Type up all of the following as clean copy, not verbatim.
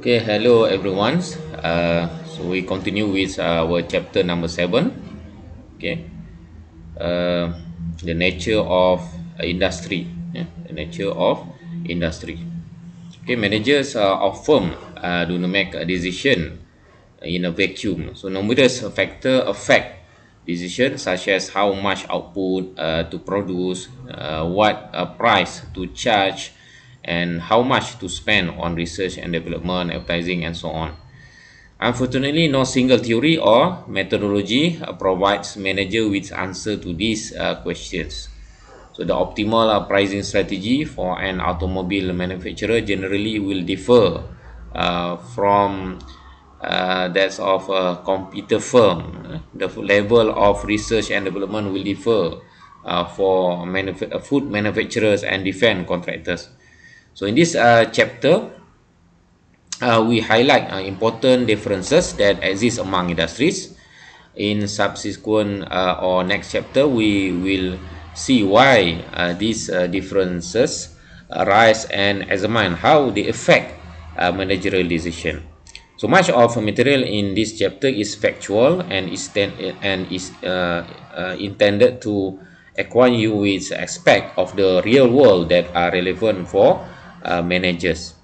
Okay, hello everyone. So we continue with our chapter number 7. Okay, uh, the nature of industry. Yeah, the nature of industry. Okay, managers of firm do not make a decision in a vacuum. So numerous factors affect decisions such as how much output to produce, what price to charge, and how much to spend on research and development, advertising, and so on. Unfortunately, no single theory or methodology provides manager with answer to these questions. So the optimal pricing strategy for an automobile manufacturer generally will differ from that of a computer firm. The level of research and development will differ for food manufacturers and defense contractors. So in this chapter, we highlight important differences that exist among industries. In subsequent or next chapter, we will see why these differences arise and examine how they affect managerial decision. So much of material in this chapter is factual and is intended to acquaint you with aspects of the real world that are relevant for managers.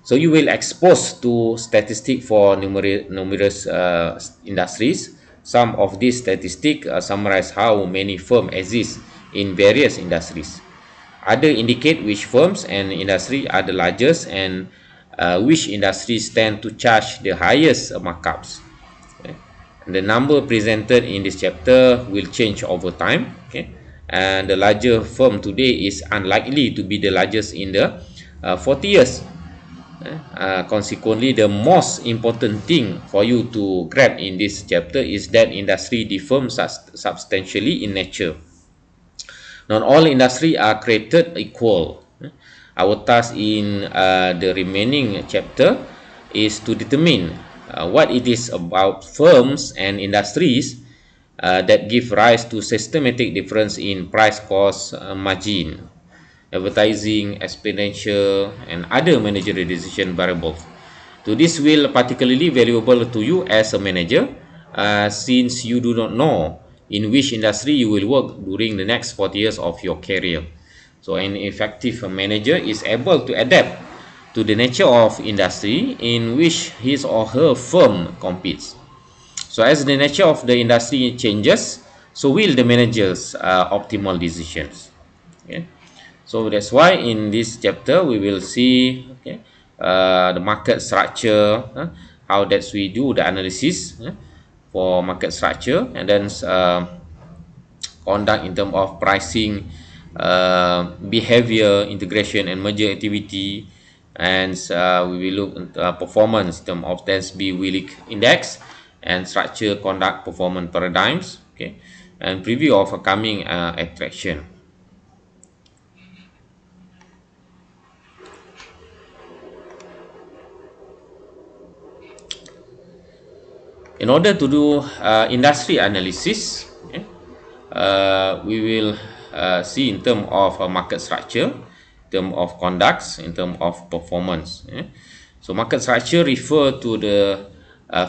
So you will expose to statistics for numerous industries. Some of these statistics summarize how many firms exist in various industries. Other indicate which firms and industry are the largest and which industries tend to charge the highest markups. Okay. And the number presented in this chapter will change over time. Okay. And the larger firm today is unlikely to be the largest in the 40 years. Consequently, the most important thing for you to grab in this chapter is that industry differs substantially in nature. Not all industry are created equal. Our task in the remaining chapter is to determine what it is about firms and industries that give rise to systematic difference in price cost margin, advertising, expenditure, and other managerial decision variables. So this will particularly valuable to you as a manager, since you do not know in which industry you will work during the next 40 years of your career. So an effective manager is able to adapt to the nature of industry in which his or her firm competes. So as the nature of the industry changes, so will the manager's optimal decisions. Okay. So that's why in this chapter we will see, okay, the market structure, how that we do the analysis for market structure, and then conduct in terms of pricing, behavior, integration, and merger activity. And we will look at performance in terms of TESB Willig Index and structure, conduct, performance paradigms. Okay, and preview of a coming attraction. In order to do industry analysis, okay, we will see in terms of market structure, in terms of conducts, in terms of performance. So market structure refer to the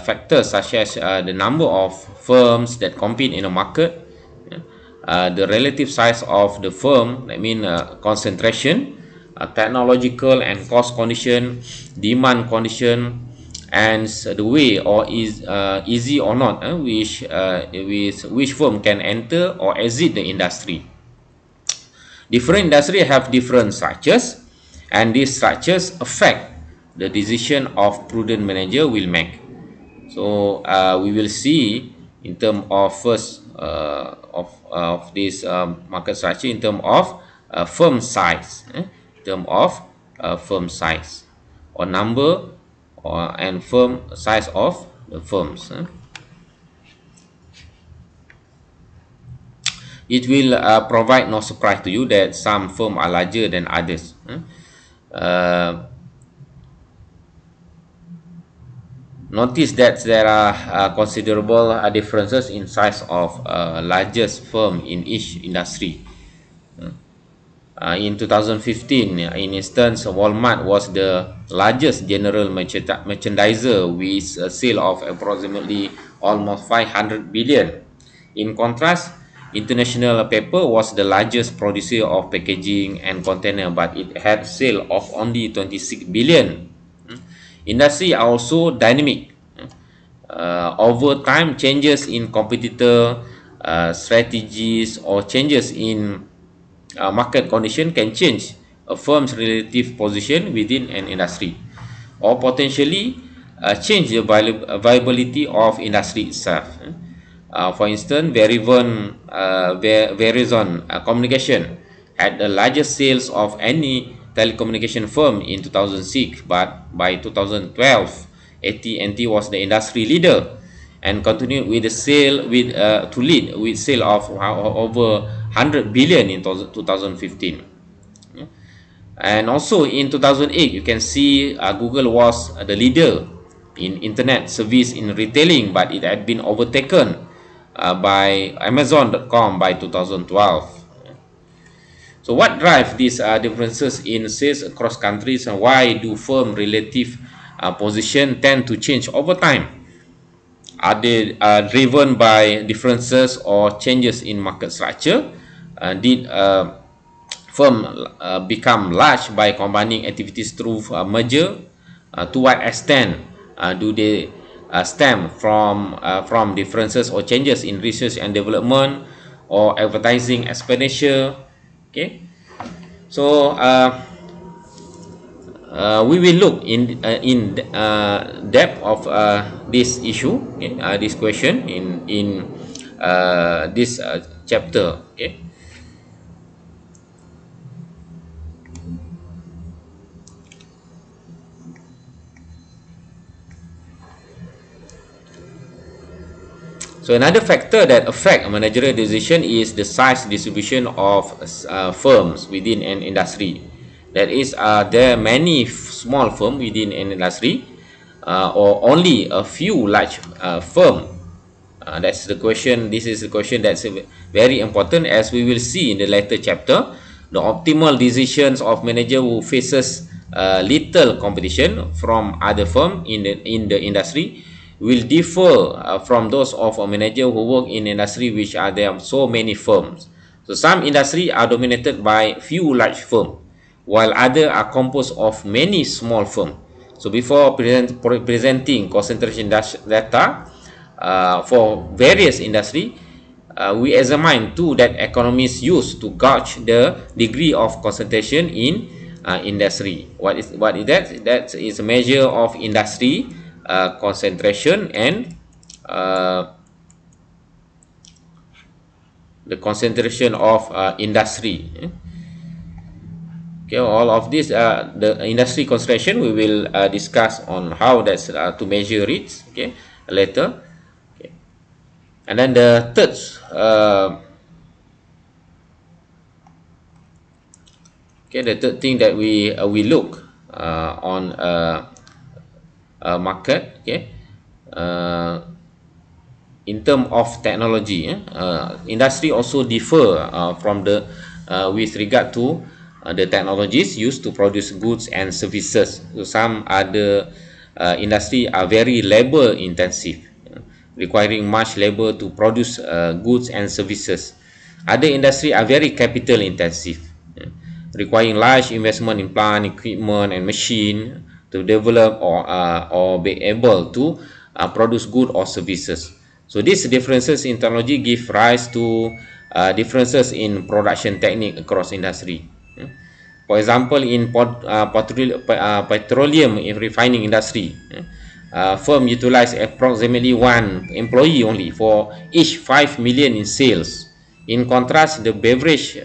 factors such as the number of firms that compete in a market, the relative size of the firm, that means concentration, technological and cost condition, demand condition, and the way or is easy or not which firm can enter or exit the industry. Different industries have different structures, and these structures affect the decision of prudent manager will make. So we will see in terms of first of this market structure in terms of firm size, in terms of firm size or number and firm size of the firms. It will provide no surprise to you that some firms are larger than others. Uh, Notice that there are considerable differences in size of largest firm in each industry. In 2015, in instance, Walmart was the largest general merchandiser with a sale of approximately almost 500 billion. In contrast, International Paper was the largest producer of packaging and container, but it had sale of only 26 billion. Industry are also dynamic. Over time, changes in competitor strategies or changes in market condition can change a firm's relative position within an industry, or potentially change the viability of industry itself. For instance, Verizon Communication had the largest sales of any telecommunication firm in 2006, but by 2012, AT&T was the industry leader and continued with the sale with to lead with sale of over 100 billion in 2015. And also in 2008, you can see Google was the leader in internet service in retailing, but it had been overtaken by Amazon.com by 2012. So what drives these differences in sales across countries, and why do firm relative position tend to change over time? Are they driven by differences or changes in market structure? Did firm become large by combining activities through merger? To what extent do they stem from differences or changes in research and development or advertising expenditure? Okay, so we will look in depth of this issue, okay, this question in this chapter. Okay. So another factor that affect a managerial decision is the size distribution of firms within an industry. That is, are there many small firms within an industry, or only a few large firms? That's the question. This is the question that's very important, as we will see in the later chapter. The optimal decisions of manager who faces little competition from other firm in the industry will differ from those of a manager who work in industry which are there so many firms. So some industry are dominated by few large firms, while other are composed of many small firms. So before presenting concentration data for various industry, we examine too that economists use to gauge the degree of concentration in industry. What is that? That is a measure of industry concentration and the concentration of industry. Okay, all of this, the industry concentration, we will discuss on how that's to measure it. Okay, later. Okay, and then the third okay, the third thing that we look on market, okay, uh, in term of technology, industry also differ from the with regard to the technologies used to produce goods and services. So some other industry are very labor intensive, requiring much labor to produce goods and services. Other industry are very capital intensive, requiring large investment in plant, equipment, and machine to develop or be able to produce goods or services. So these differences in technology give rise to differences in production technique across industry. For example, in petroleum refining industry, firm utilize approximately one employee only for each 5 million in sales. In contrast, the beverage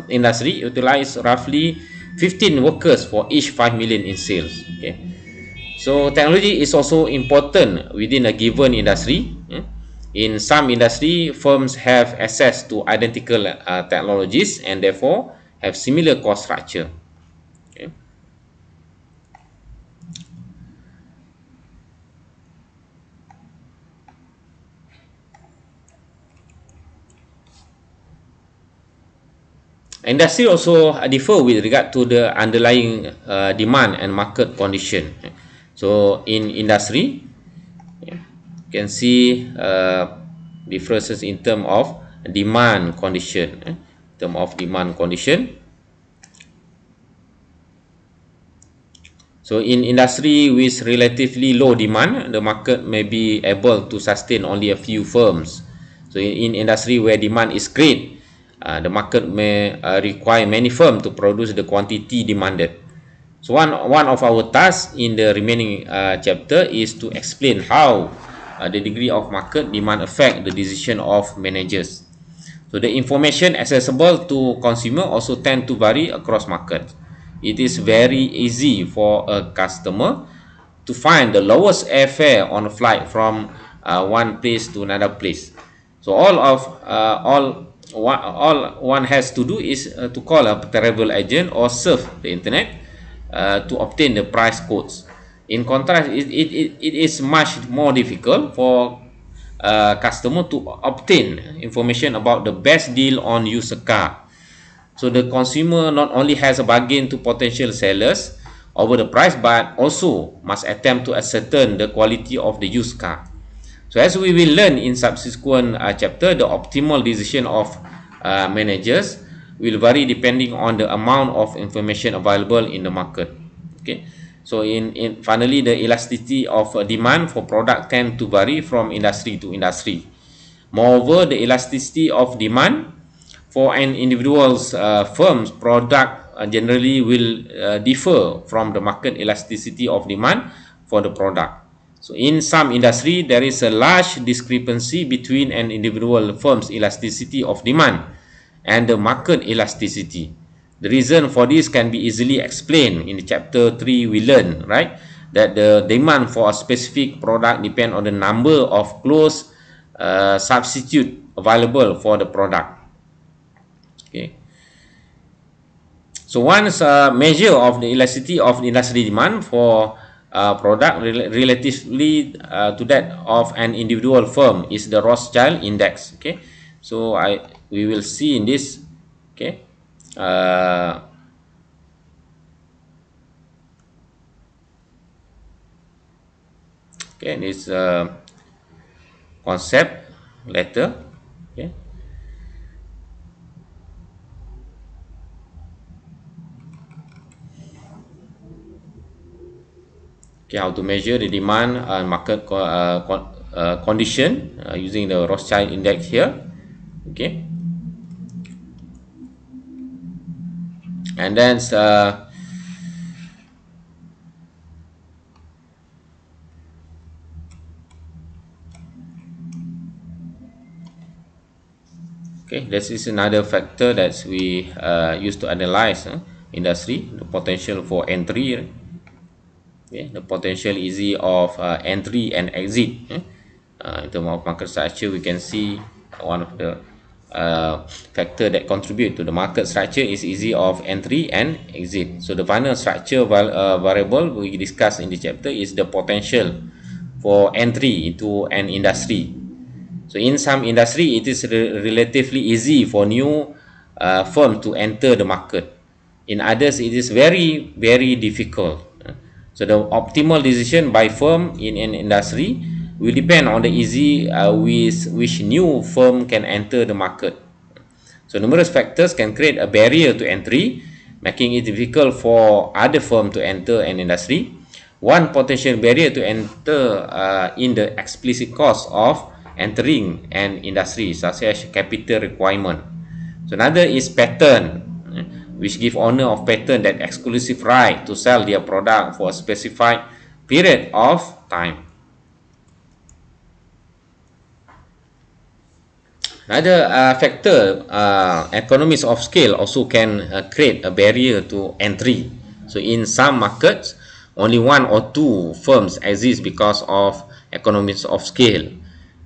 industry utilize roughly 15 workers for each 5 million in sales. Okay, so technology is also important within a given industry. In some industry, firms have access to identical technologies and therefore have similar cost structure. Okay. Industry also differ with regard to the underlying demand and market condition. So in industry, you can see differences in term of demand condition. In term of demand condition. So in industry with relatively low demand, the market may be able to sustain only a few firms. So in industry where demand is great, the market may require many firms to produce the quantity demanded. So one of our tasks in the remaining chapter is to explain how the degree of market demand affect the decision of managers. So the information accessible to consumer also tend to vary across markets. It is very easy for a customer to find the lowest airfare on a flight from one place to another place. So all one has to do is to call a travel agent or surf the internet to obtain the price quotes. In contrast, it is much more difficult for customer to obtain information about the best deal on used car. So the consumer not only has a bargain to potential sellers over the price, but also must attempt to ascertain the quality of the used car. So as we will learn in subsequent chapter, the optimal decision of managers will vary depending on the amount of information available in the market. Okay. So in finally, the elasticity of demand for product tend to vary from industry to industry. Moreover, the elasticity of demand for an individual's firm's product generally will differ from the market elasticity of demand for the product. So in some industry, there is a large discrepancy between an individual firm's elasticity of demand and the market elasticity. The reason for this can be easily explained. In chapter 3, we learn, right, that the demand for a specific product depends on the number of close substitute available for the product. Okay. So one's measure of the elasticity of the industry demand for product relatively to that of an individual firm is the Rothschild index. Okay, so we will see in this. Okay, okay, this concept letter. Okay. Okay, how to measure the demand and market condition using the Rothschild index here. Okay, and then okay, this is another factor that we use to analyze industry, the potential for entry. Okay, the potential easy of entry and exit. In terms of market structure, we can see one of the factor that contribute to the market structure is easy of entry and exit. So the final structure variable we discussed in the chapter is the potential for entry into an industry. So in some industry, it is relatively easy for new firm to enter the market. In others, it is very difficult. So the optimal decision by firm in an industry will depend on the easy with which new firm can enter the market. So numerous factors can create a barrier to entry, making it difficult for other firm to enter an industry. One potential barrier to enter in the explicit cost of entering an industry, such as capital requirement. So another is patent, which give owner of patent that exclusive right to sell their product for a specified period of time. Another factor, economies of scale also can create a barrier to entry. So in some markets, only one or two firms exist because of economies of scale.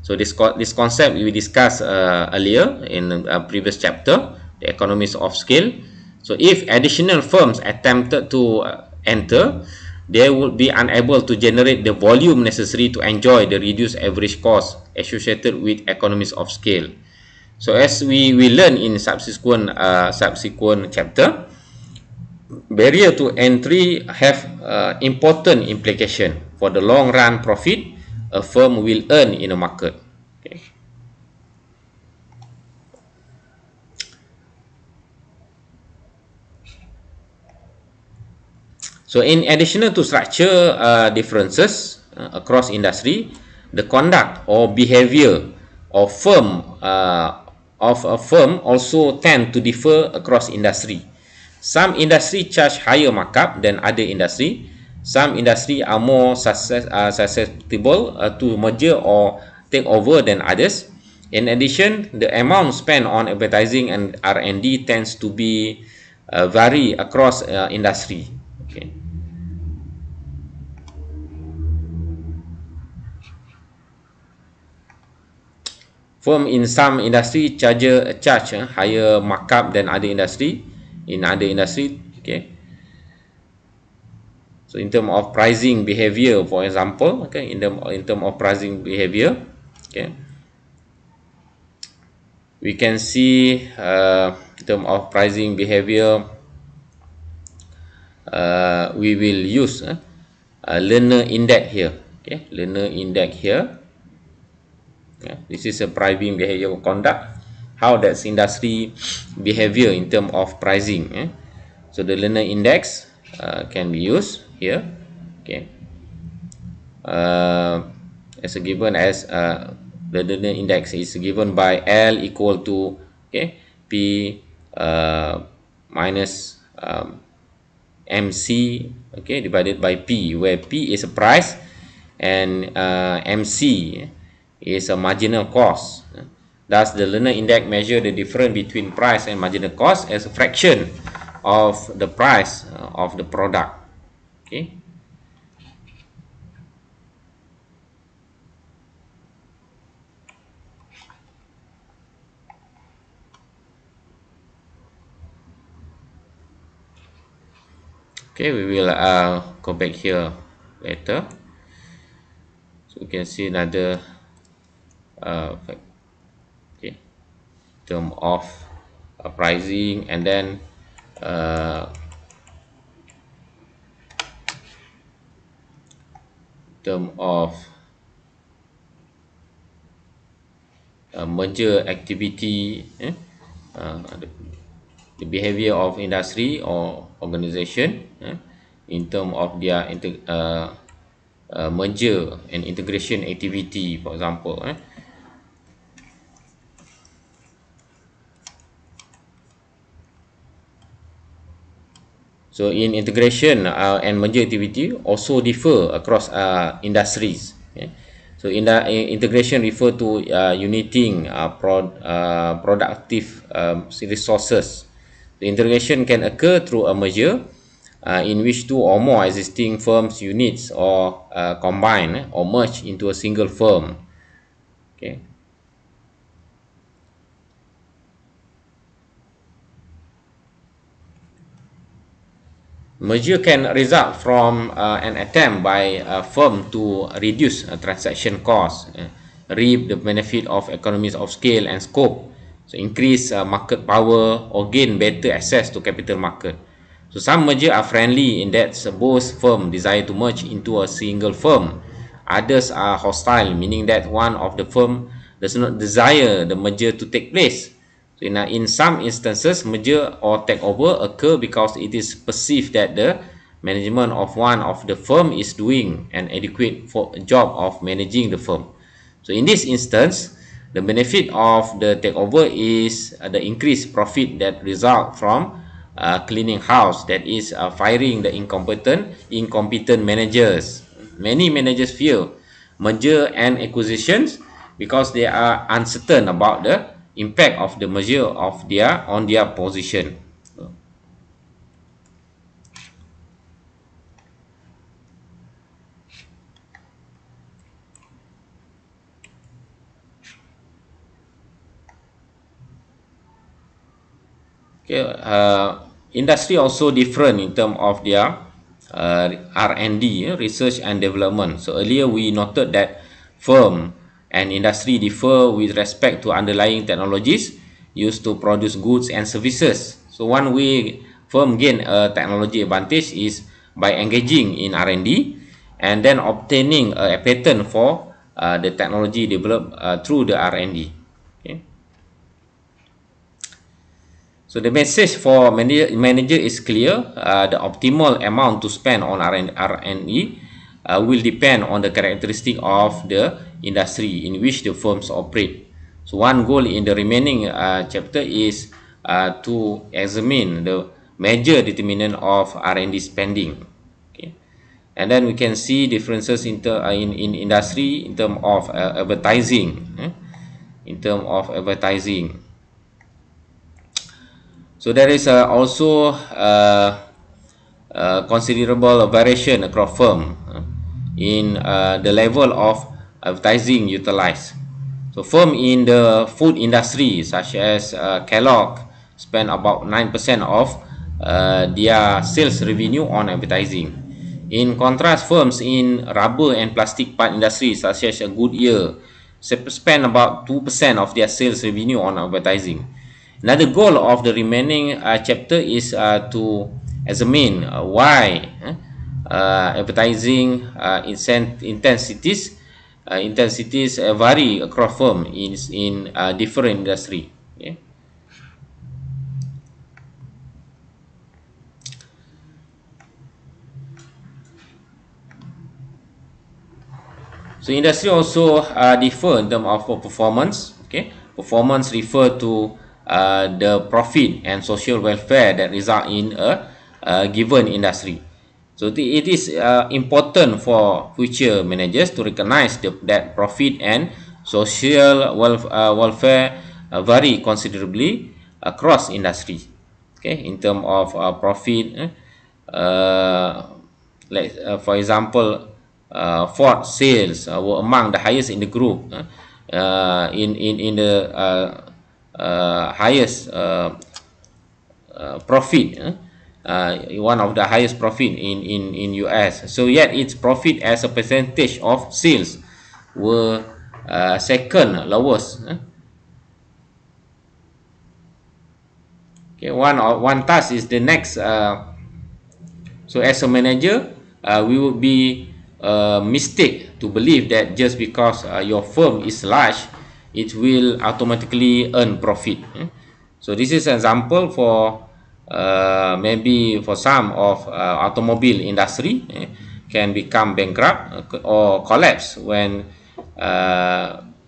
So this concept we discussed earlier in a previous chapter, the economies of scale. So if additional firms attempted to enter, they would be unable to generate the volume necessary to enjoy the reduced average cost associated with economies of scale. So as we learn in subsequent chapter, barrier to entry have important implication for the long run profit a firm will earn in a market. Okay. So in addition to structure differences across industry, the conduct or behavior of a firm also tend to differ across industry. Some industry charge higher markup than other industry. Some industry are more susceptible to merger or takeover than others. In addition, the amount spent on advertising and R&D tends to be vary across industry. Okay. Firm in some industry charge higher markup than other industry. In other industry, okay. So in term of pricing behavior, for example, okay, in term of pricing behavior, okay, we can see in term of pricing behavior, we will use learner index here. Okay, learner index here. Yeah, this is a pricing behavior conduct. How that's industry behavior in term of pricing. So the learner index can be used here. Okay. As a given as the learner index is given by L equal to, okay, P minus MC, okay, divided by P, where P is a price and MC is a marginal cost. Thus, the learner index measure the difference between price and marginal cost as a fraction of the price of the product. Okay. Okay, we will go back here later. So we can see another okay, term of pricing, and then term of merger activity, the behavior of industry or organization in term of their merger and integration activity, for example. So in integration and merger activity also differ across industries. Okay. So in the integration refer to uniting productive resources. The integration can occur through a merger in which two or more existing firms units or combine or merge into a single firm. Okay. Merger can result from an attempt by a firm to reduce transaction costs, reap the benefit of economies of scale and scope, so increase market power or gain better access to capital market. So some merger are friendly in that both firms desire to merge into a single firm. Others are hostile, meaning that one of the firm does not desire the merger to take place. So in some instances, merger or takeover occur because it is perceived that the management of one of the firm is doing an adequate job of managing the firm. So in this instance, the benefit of the takeover is the increased profit that result from cleaning house, that is firing the incompetent managers. Many managers fear merger and acquisitions because they are uncertain about the impact of the merger of their position. Okay, industry also different in terms of their R&D, research and development. So earlier we noted that firm and industry differ with respect to underlying technologies used to produce goods and services. So one way firm gain a technology advantage is by engaging in R&D and then obtaining a patent for the technology developed through the R&D. Okay. So the message for manager is clear. The optimal amount to spend on R&D will depend on the characteristic of the industry in which the firms operate. So one goal in the remaining chapter is to examine the major determinant of R&D spending. Okay. And then we can see differences in industry in terms of advertising. In terms of advertising. So there is also considerable variation across firm in the level of advertising utilized. So firm in the food industry such as Kellogg spend about 9% of their sales revenue on advertising. In contrast, firms in rubber and plastic part industry such as Goodyear spend about 2% of their sales revenue on advertising. Another goal of the remaining chapter is to examine why advertising intensities vary across firm in different industry. Okay. So industry also differ in terms of performance. Okay, performance refer to the profit and social welfare that result in a given industry. So it is important for future managers to recognize that profit and social welfare vary considerably across industry. Okay, in terms of profit, like for example, Ford sales were among the highest in the group, in the highest profit, one of the highest profit in US. So yet its profit as a percentage of sales were second lowest. Okay, one task is the next. So as a manager, we would be a mistake to believe that just because your firm is large, it will automatically earn profit. So this is an example for maybe for some of automobile industry can become bankrupt or collapse when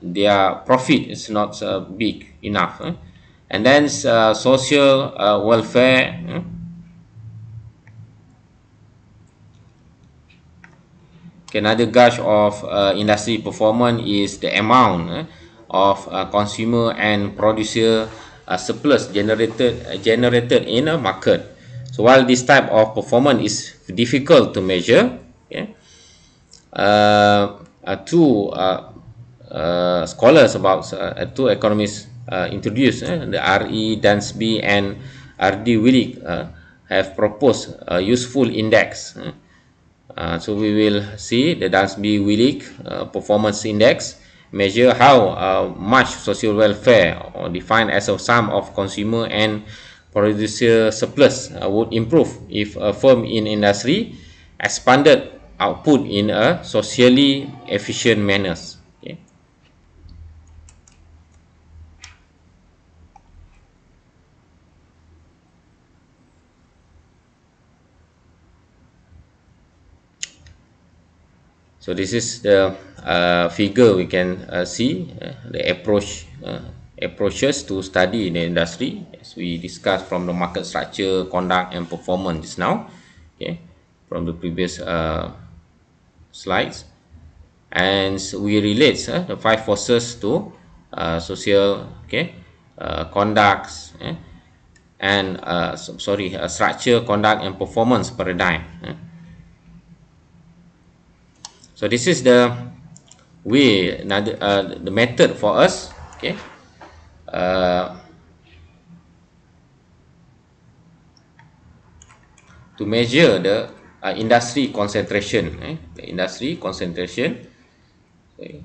their profit is not big enough. And then social welfare. Another gauge of industry performance is the amount of consumer and producer surplus generated in a market. So while this type of performance is difficult to measure, okay, two scholars about two economists introduced the R.E. Dansby and R.D. Willig have proposed a useful index. So we will see the Dansby-Willig performance index measure how much social welfare, or defined as a sum of consumer and producer surplus, would improve if a firm in industry expanded output in a socially efficient manner. Okay. So this is the figure we can see the approaches to study in the industry, as we discussed from the market structure, conduct, and performance just now. Okay, from the previous slides, and we relate the five forces to social, okay, conducts, and structure, conduct, and performance paradigm. So this is the way, the method for us, okay, to measure the industry concentration, the industry concentration. Okay.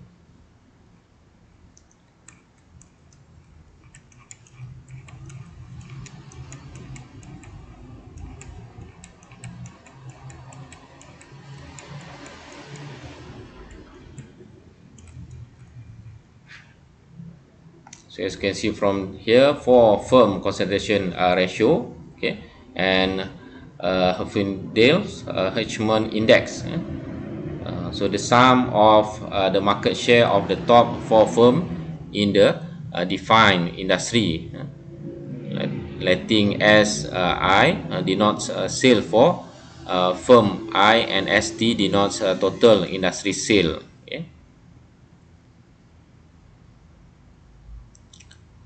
So as you can see from here, for firm concentration ratio, okay, and Herfindahl's Hedgeman index. So the sum of the market share of the top four firm in the defined industry, letting S I denotes sale for firm I, and ST denotes total industry sale. Okay.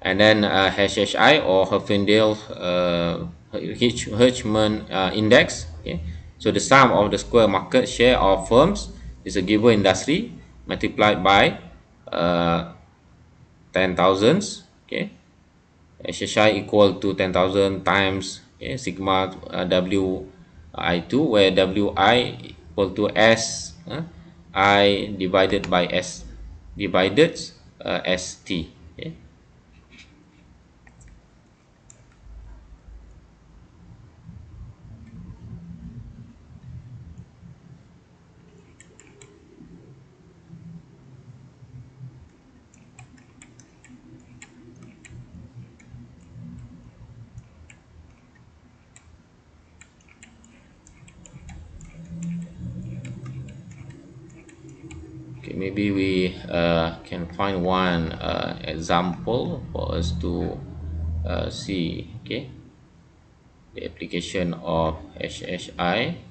And then HHI or Herfindahl Hirschman index. Okay. So the sum of the square market share of firms is a given industry multiplied by 10,000. Okay. HHI equal to 10,000 times, okay, sigma WI2, where WI equal to S I divided by S divided ST. Okay. Okay, maybe we can find one example for us to see, okay, the application of HHI.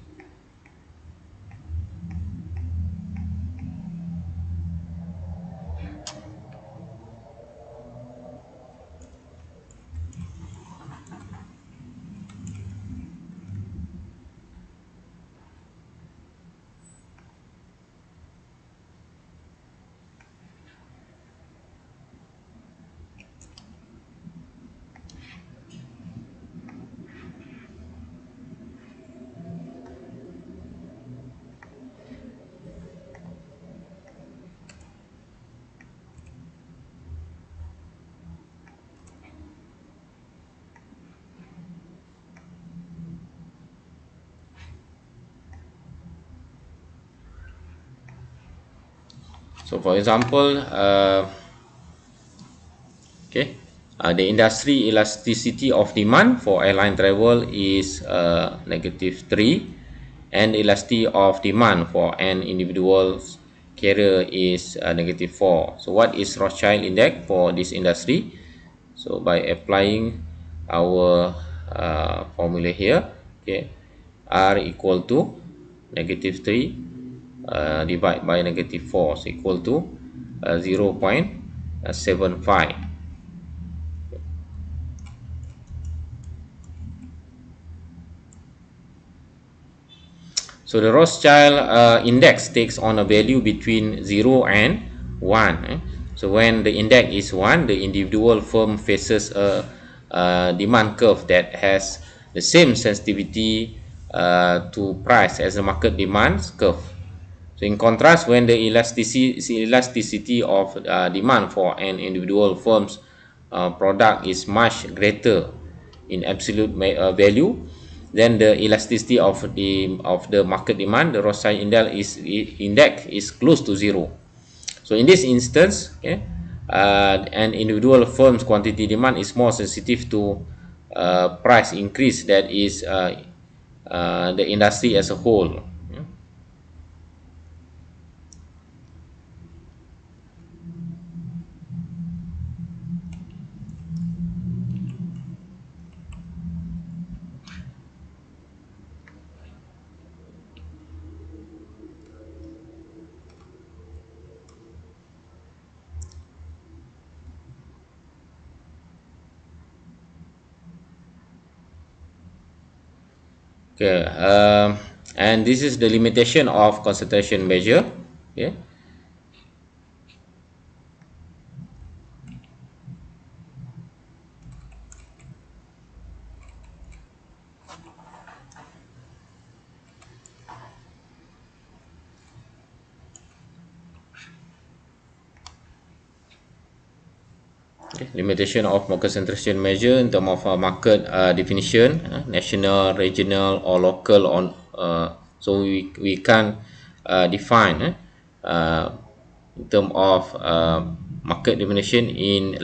So for example, okay, the industry elasticity of demand for airline travel is -3, and elasticity of demand for an individual carrier is -4. So what is Rothschild index for this industry? So by applying our formula here, okay, R equal to -3 divided by -4, so equal to 0.75. So the Rothschild index takes on a value between 0 and 1. So when the index is 1, the individual firm faces a demand curve that has the same sensitivity to price as the market demand curve. So in contrast, when the elasticity of demand for an individual firm's product is much greater in absolute value, then the elasticity of the market demand, the Rothschild index is close to zero. So in this instance, okay, an individual firm's quantity demand is more sensitive to price increase that is the industry as a whole. Okay, and this is the limitation of concentration measure. Okay. Okay, limitation of concentration measure in terms of market definition, national, regional, or local. So we can define in terms of market definition in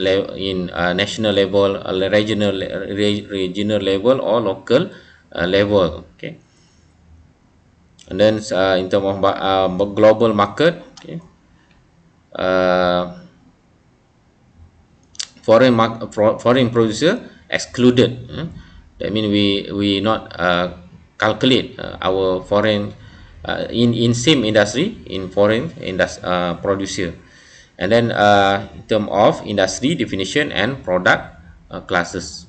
national level, regional level, or local level. Okay, and then in terms of global market, okay, uh, foreign producer excluded. That means we not calculate our foreign in same industry in foreign producer. And then in term of industry definition and product classes.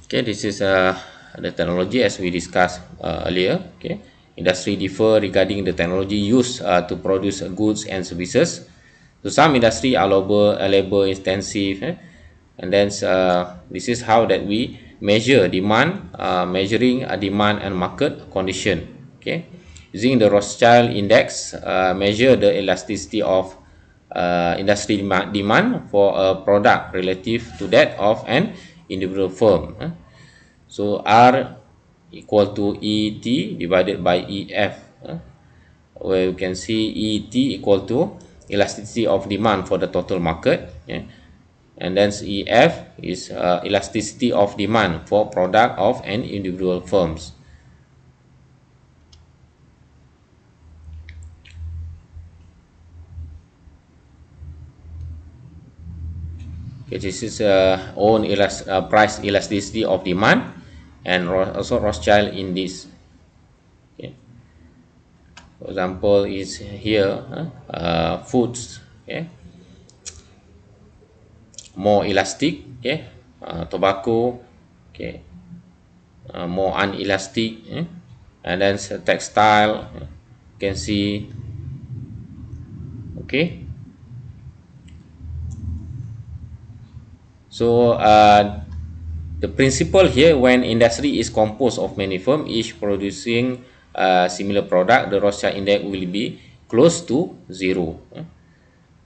Okay, this is the technology as we discussed earlier. Okay, industry differ regarding the technology used to produce goods and services. So some industry are labor intensive, and then this is how that we measure demand, measuring a demand and market condition. Okay, using the Rothschild index, measure the elasticity of industry demand for a product relative to that of an individual firm. So R equal to ET divided by EF, where you can see ET equal to elasticity of demand for the total market, and then EF is elasticity of demand for product of an individual firms. Okay, this is price elasticity of demand, and also Rothschild index. Okay. For example, is here foods. Okay, more elastic. Okay, tobacco. Okay, more unelastic. And then textile. You can see. Okay, so the principle here, when industry is composed of many firms each producing similar product, the Rothschild index will be close to zero.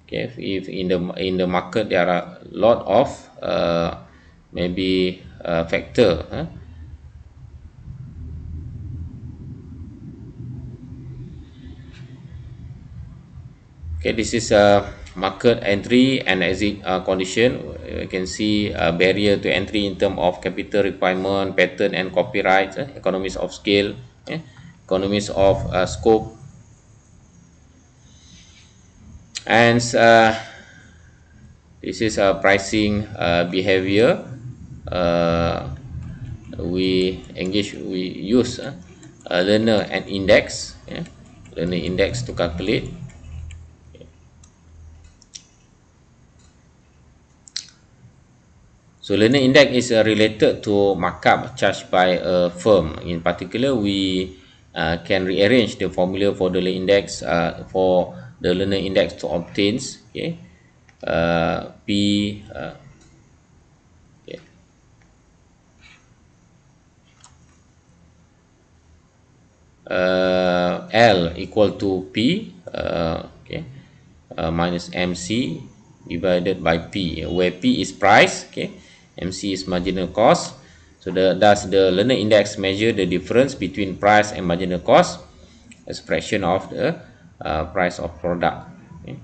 Okay, if in the market there are a lot of maybe factor. Okay, this is a market entry and exit condition. You can see a barrier to entry in terms of capital requirement, patent and copyright, economies of scale, economies of scope, and this is a pricing behavior. Uh, we use a learner and index, learner index to calculate. So learner index is related to markup charged by a firm. In particular, we can rearrange the formula for the learner index to obtain, okay, P okay, L equal to P, okay, minus MC divided by P, where P is price, okay, MC is marginal cost. So thus the learner index measure the difference between price and marginal cost as fraction of the price of product. Okay.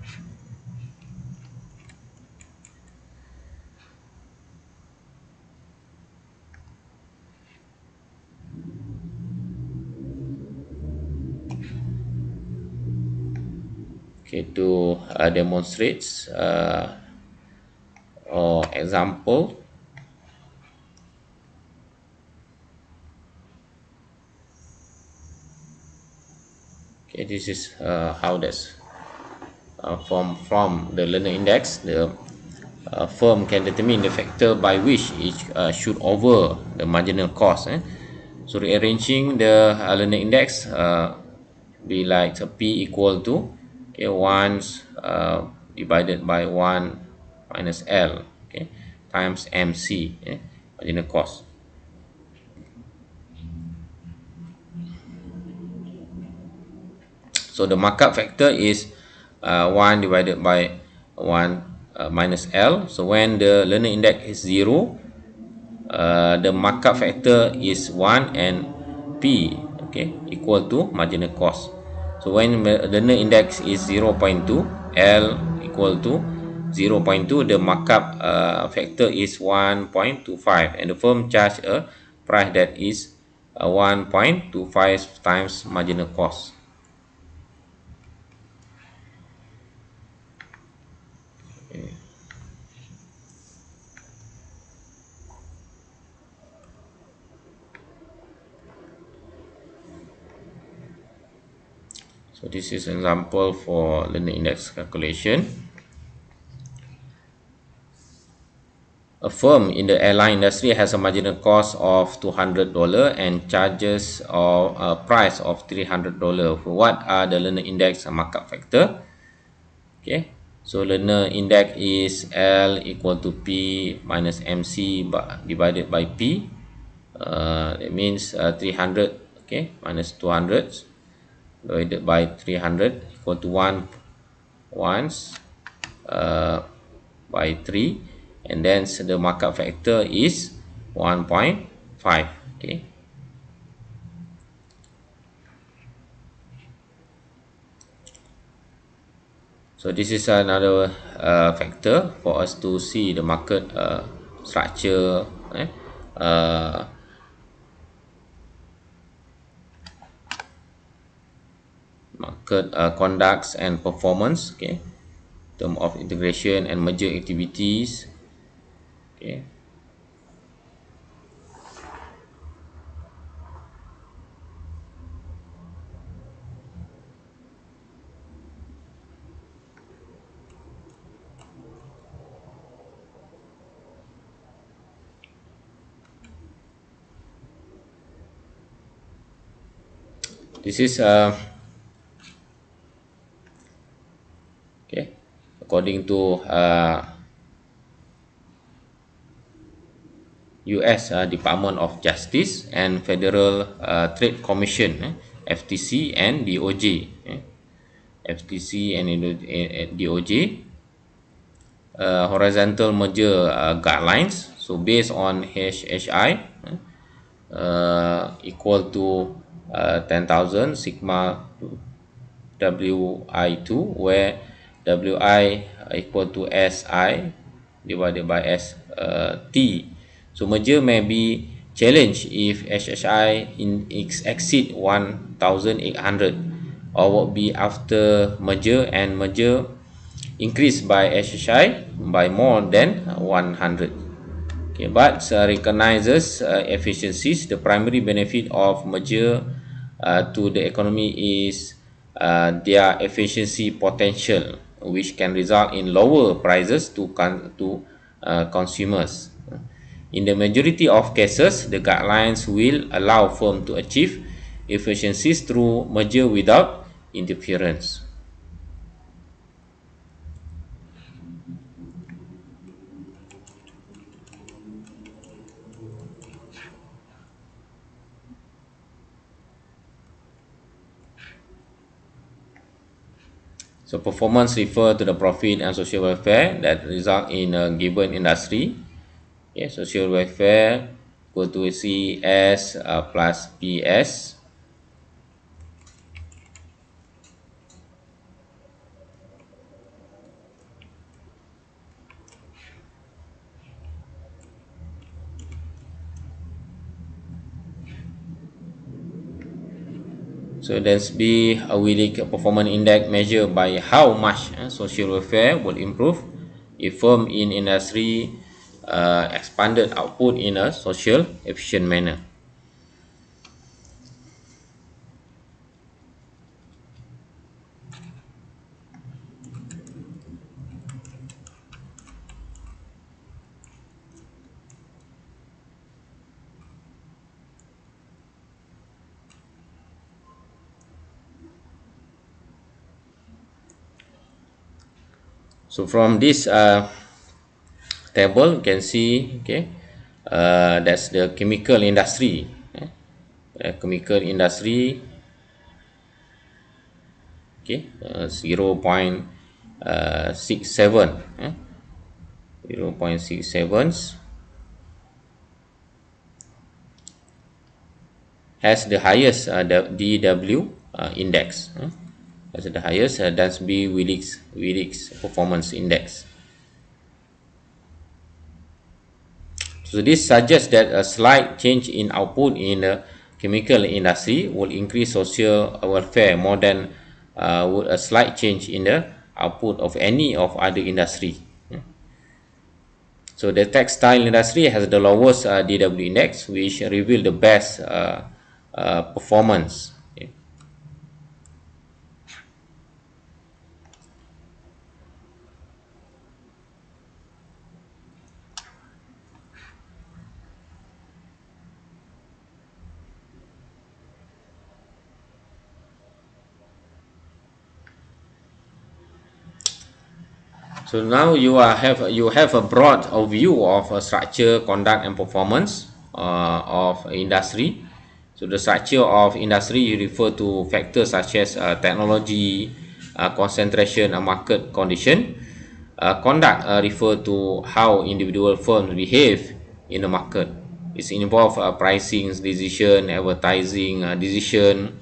Okay, to demonstrate or example. Okay, this is how that's from the learner index. The firm can determine the factor by which it should over the marginal cost. So rearranging the learner index be like P equal to, okay, 1 divided by 1 minus L, okay, times MC, marginal cost. So the markup factor is 1 divided by 1 minus L. So when the learner index is 0, the markup factor is 1 and P, okay, equal to marginal cost. So when learner index is 0.2, L equal to 0.2, the markup factor is 1.25, and the firm charge a price that is 1.25 times marginal cost. Okay. So this is an example for learner index calculation. A firm in the airline industry has a marginal cost of $200 and charges a price of $300. What are the learner index markup factor? Okay, so learner index is L equal to P minus MC divided by P. That means 300, okay, minus 200 divided by 300 equal to 1 once uh, by 3, and then the markup factor is 1.5. Okay, so this is another factor for us to see the market structure, uh, market conducts and performance, okay, in term of integration and merger activities. Okay, this is okay, according to US Department of Justice and Federal Trade Commission, FTC and DOJ. FTC and DOJ horizontal merger guidelines. So based on HHI equal to 10,000 sigma WI2, where WI equal to SI divided by ST. So merger may be challenged if HHI exceed 1,800, or will be after merger and merger increased by HHI by more than 100. Okay, but recognizes efficiencies. The primary benefit of merger to the economy is their efficiency potential, which can result in lower prices to consumers. In the majority of cases, the guidelines will allow firms to achieve efficiencies through merger without interference. So performance refer to the profit and social welfare that result in a given industry. Okay, social welfare equal to CS plus PS. So there's be a weekly performance index measure by how much social welfare will improve if firm in industry expanded output in a social efficient manner. So from this table you can see, okay, that's the chemical industry. Chemical industry, okay, 0.67, 0.67, has the highest DW index. Has the highest Dansby Willis performance index. So this suggests that a slight change in output in the chemical industry will increase social welfare more than would a slight change in the output of any of other industry. So the textile industry has the lowest DW index, which reveal the best performance. Okay. So now you have a broad overview of structure, conduct, and performance of industry. So the structure of industry, you refer to factors such as technology, concentration, and market condition. Conduct refer to how individual firms behave in the market. It involves pricing decision, advertising decision,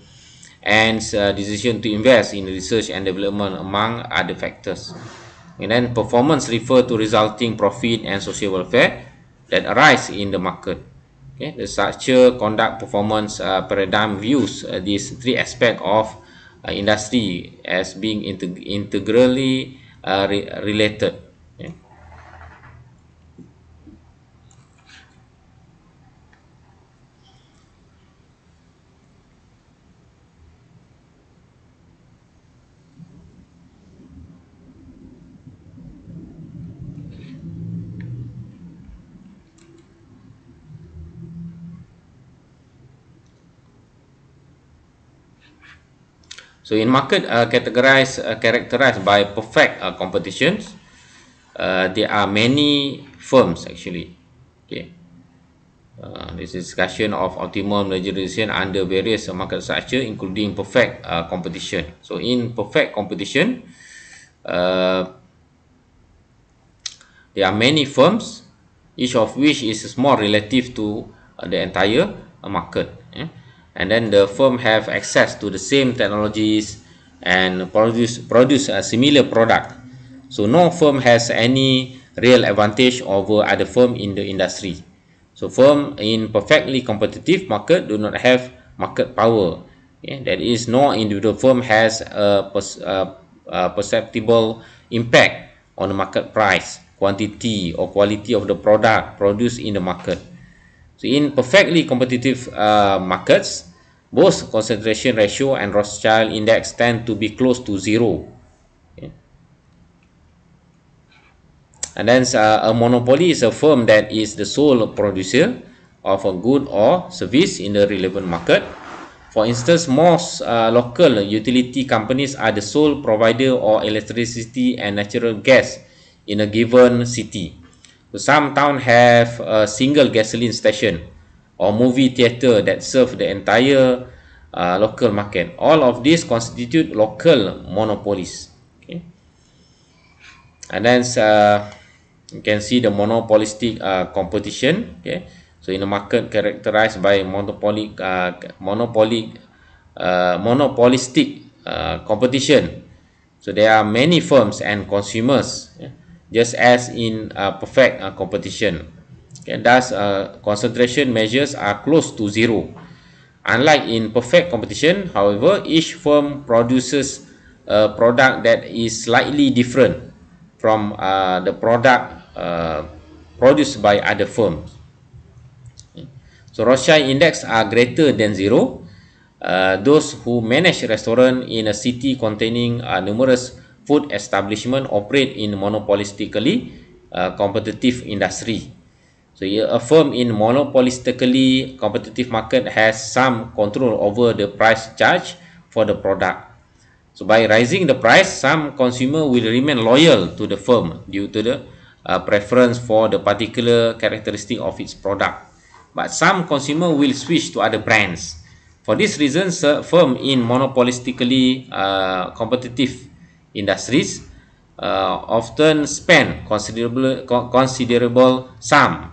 and decision to invest in research and development, among other factors. And then performance refer to resulting profit and social welfare that arise in the market. Okay, the structure, conduct, performance paradigm views these three aspects of industry as being integrally related. Okay. So in market characterized by perfect competitions, there are many firms actually. Okay. This discussion of optimum legislation under various market structure, including perfect competition. So in perfect competition, uh, there are many firms, each of which is small relative to the entire market. And then the firm have access to the same technologies and produce a similar product. So no firm has any real advantage over other firm in the industry. So firm in perfectly competitive market do not have market power. That is, no individual firm has a perceptible impact on the market price, quantity, or quality of the product produced in the market. So in perfectly competitive markets, both concentration ratio and Rothschild index tend to be close to zero. Okay. And then a monopoly is a firm that is the sole producer of a good or service in the relevant market. For instance, most local utility companies are the sole provider of electricity and natural gas in a given city. So some towns have a single gasoline station or movie theater that serve the entire local market. All of these constitute local monopolies. Okay. And then you can see the monopolistic competition. Okay, so in a market characterized by monopolistic competition, so there are many firms and consumers, just as in perfect competition. Okay, thus concentration measures are close to zero. Unlike in perfect competition, however, each firm produces a product that is slightly different from the product produced by other firms. So Rothschild index are greater than zero. Those who manage restaurant in a city containing numerous food establishment operate in monopolistically competitive industry. So a firm in monopolistically competitive market has some control over the price charged for the product. So by raising the price, some consumer will remain loyal to the firm due to the preference for the particular characteristic of its product. But some consumer will switch to other brands. For this reason, firm in monopolistically competitive industries often spend considerable sum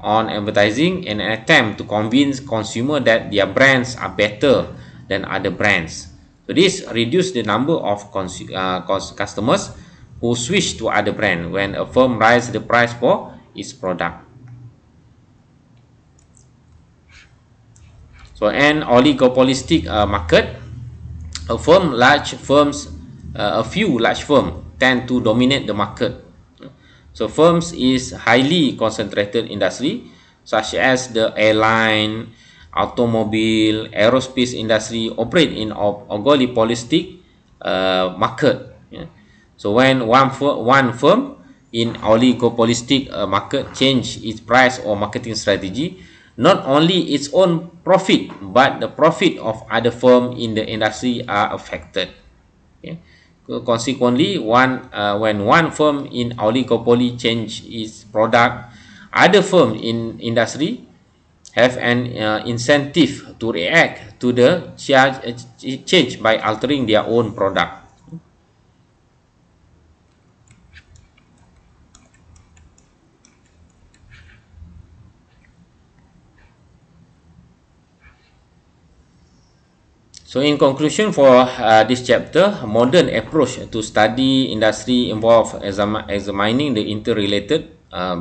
on advertising in an attempt to convince consumer that their brands are better than other brands. So this reduces the number of customers who switch to other brand when a firm raises the price for its product. So an oligopolistic market, a few large firms tend to dominate the market. So firms is highly concentrated industry such as the airline, automobile, aerospace industry operate in oligopolistic market. Yeah. So when one firm in oligopolistic market change its price or marketing strategy, not only its own profit but the profit of other firm in the industry are affected. Okay. Consequently, when one firm in oligopoly change its product, other firm in industry have an incentive to react to the change by altering their own product. So in conclusion for this chapter, modern approach to study industry involve examining the interrelated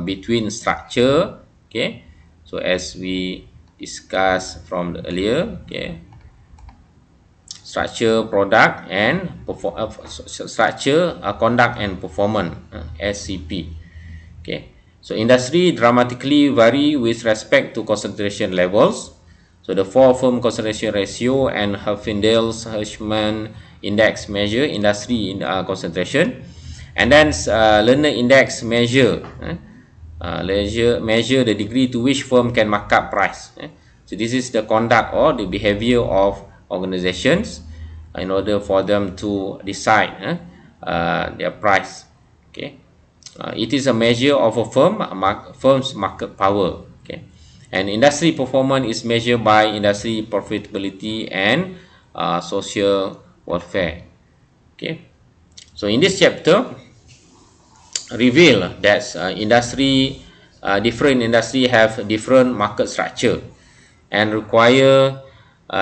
between structure, okay, so as we discussed from the earlier, okay, structure, product and structure, conduct and performance, SCP. Okay, so industry dramatically vary with respect to concentration levels. So the four firm concentration ratio and Herfindahl's Hirschman index measure industry in concentration, and then Lerner index measure the degree to which firm can mark up price. So this is the conduct or the behavior of organizations in order for them to decide their price. Okay, it is a measure of a firm's market power. Okay, and industry performance is measured by industry profitability and social welfare. Okay, so in this chapter reveal that different industry have different market structure and require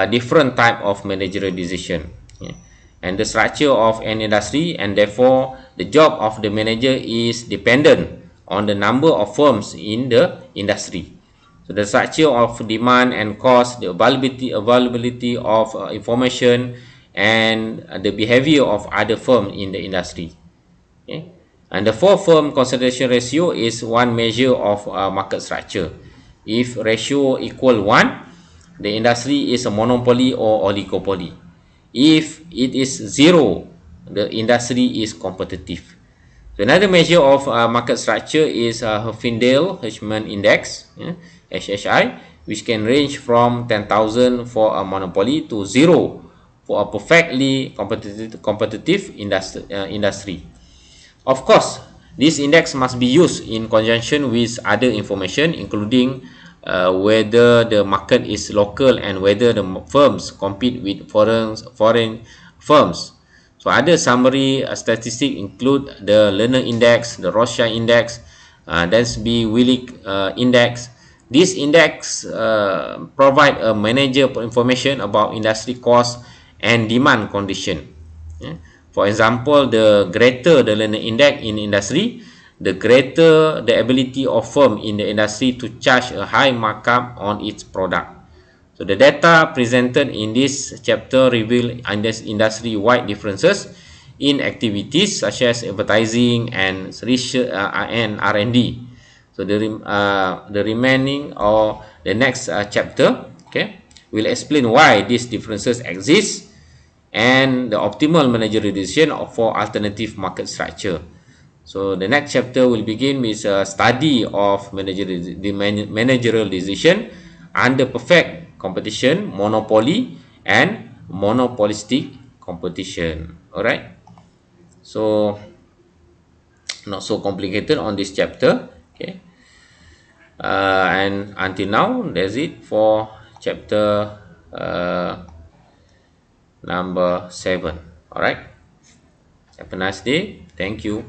different type of managerial decision. Yeah. And the structure of an industry and therefore the job of the manager is dependent on the number of firms in the industry. So the structure of demand and cost, the availability of information and the behavior of other firms in the industry. Okay. And the four firm concentration ratio is one measure of market structure. If ratio equal 1, the industry is a monopoly or oligopoly. If it is 0, the industry is competitive. So another measure of market structure is Herfindahl-Hirschman index, HHI, which can range from 10,000 for a monopoly to 0 for a perfectly competitive industry. Of course, this index must be used in conjunction with other information, including whether the market is local and whether the firms compete with foreign firms. So other summary statistics include the Lerner index, the Rothschild index, Dansby Willig index. This index provide a manager information about industry cost and demand condition. Yeah. For example, the greater the Lerner index in industry, the greater the ability of firm in the industry to charge a high markup on its product. So the data presented in this chapter reveal industry-wide differences in activities such as advertising and research and R&D. So the remaining or the next chapter, okay, will explain why these differences exist and the optimal managerial decision for alternative market structure. So the next chapter will begin with a study of managerial decision under perfect competition, monopoly, and monopolistic competition. Alright. So not so complicated on this chapter. Okay. And until now, that's it for chapter number 7. Alright. Have a nice day. Thank you.